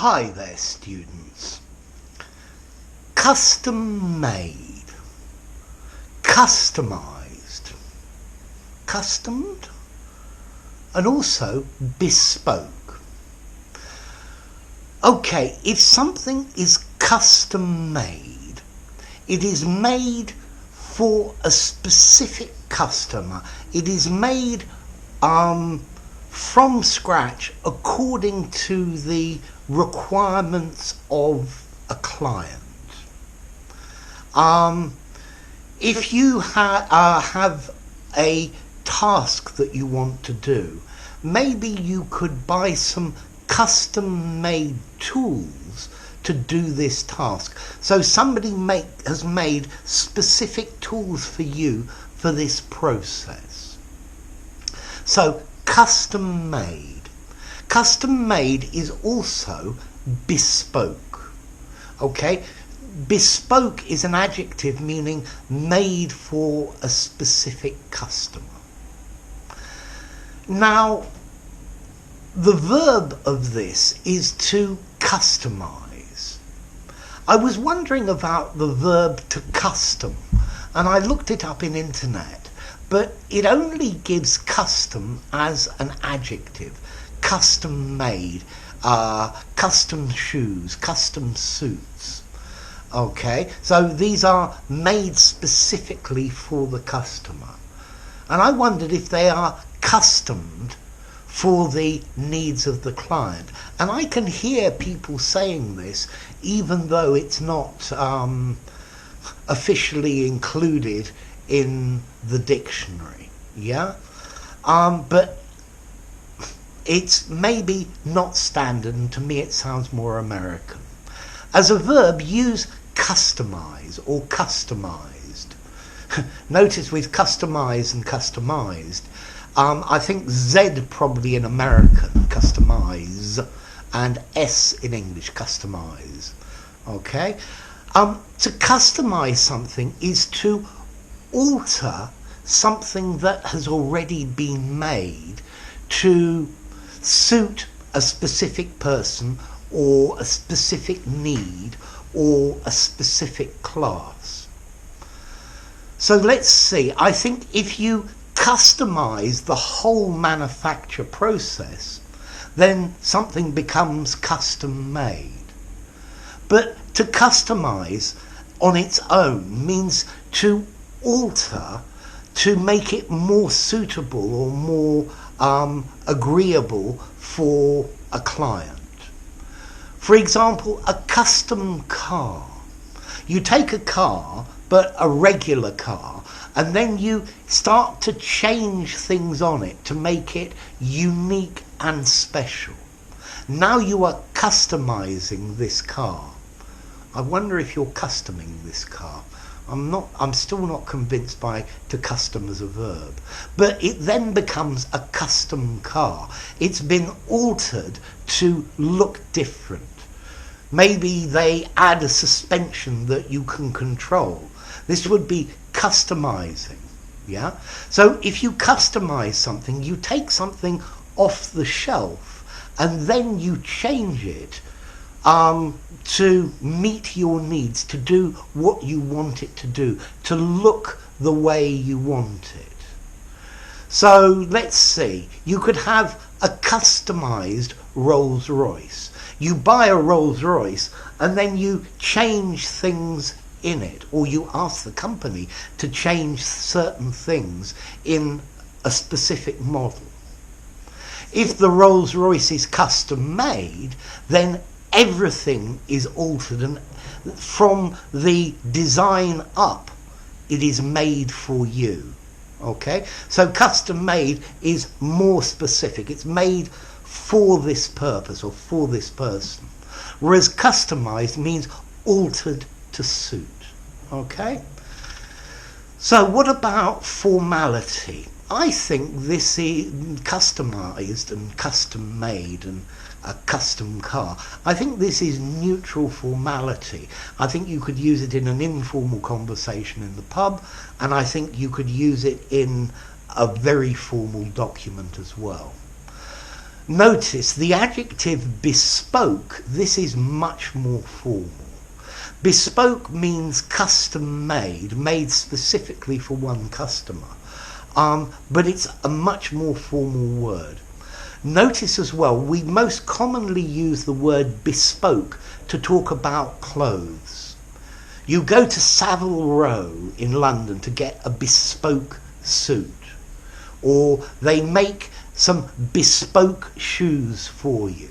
Hi there, students. Custom made, customized, customed, and also bespoke. Okay, if something is custom made, it is made for a specific customer. It is made from scratch according to the requirements of a client. If you have a task that you want to do, maybe you could buy some custom-made tools to do this task. So somebody has made specific tools for you for this process. So custom-made. Custom-made is also bespoke. Okay? Bespoke is an adjective meaning made for a specific customer. Now, the verb of this is to customize. I was wondering about the verb to custom, and I looked it up in internet, but it only gives custom as an adjective. Custom made, custom shoes, custom suits. Okay, so these are made specifically for the customer. And I wondered if they are customed for the needs of the client. And I can hear people saying this even though it's not officially included in the dictionary. Yeah? But it's maybe not standard, and to me it sounds more American. As a verb, use customize or customized. Notice with customize and customized, I think Z probably in American, customize, and S in English, customize. Okay? To customize something is to alter something that has already been made to suit a specific person or a specific need or a specific class. So let's see. I think if you customize the whole manufacture process, then something becomes custom made. But to customize on its own means to alter, to make it more suitable or more agreeable for a client. For example, a custom car. You take a car, but a regular car, and then you start to change things on it to make it unique and special. Now you are customizing this car. I wonder if you're customing this car. I'm still not convinced by to custom as a verb. But it then becomes a custom car. It's been altered to look different. Maybe they add a suspension that you can control. This would be customizing. Yeah? So if you customize something, you take something off the shelf and then you change it to meet your needs, to do what you want it to do, to look the way you want it. So let's see, you could have a customized Rolls Royce. You buy a Rolls Royce and then you change things in it, or you ask the company to change certain things in a specific model. If the Rolls Royce is custom made, then everything is altered, and from the design up, it is made for you. Okay? So custom made is more specific. It's made for this purpose or for this person. Whereas customized means altered to suit. Okay? So what about formality? I think this is customized and custom made and a custom car. I think this is neutral formality. I think you could use it in an informal conversation in the pub, and I think you could use it in a very formal document as well. Notice the adjective bespoke, this is much more formal. Bespoke means custom made, made specifically for one customer. But it's a much more formal word. Notice as well, we most commonly use the word bespoke to talk about clothes. You go to Savile Row in London to get a bespoke suit, or they make some bespoke shoes for you.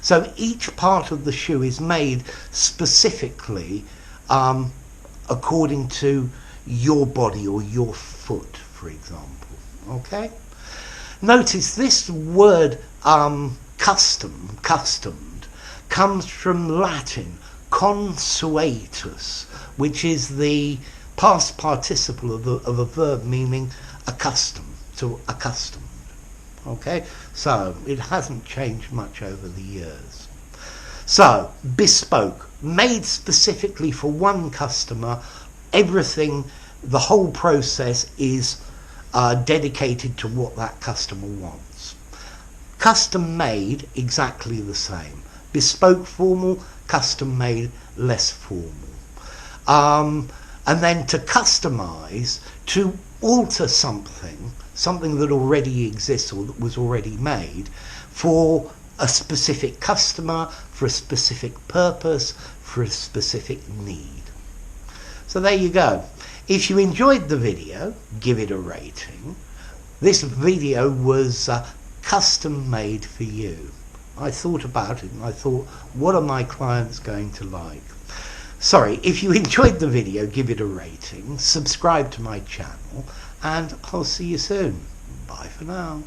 So each part of the shoe is made specifically according to your body or your foot, for example. Okay? Notice this word customed, comes from Latin consuetus, which is the past participle of a verb meaning accustomed, so accustomed. Okay, so it hasn't changed much over the years. So, bespoke, made specifically for one customer, everything, the whole process is dedicated to what that customer wants. Custom made, exactly the same. Bespoke, formal, custom made, less formal. And then to customize, to alter something that already exists or that was already made for a specific customer, for a specific purpose, for a specific need. So there you go. If you enjoyed the video, give it a rating. This video was custom made for you. I thought about it and I thought, what are my clients going to like? Sorry, if you enjoyed the video, give it a rating, subscribe to my channel, and I'll see you soon. Bye for now.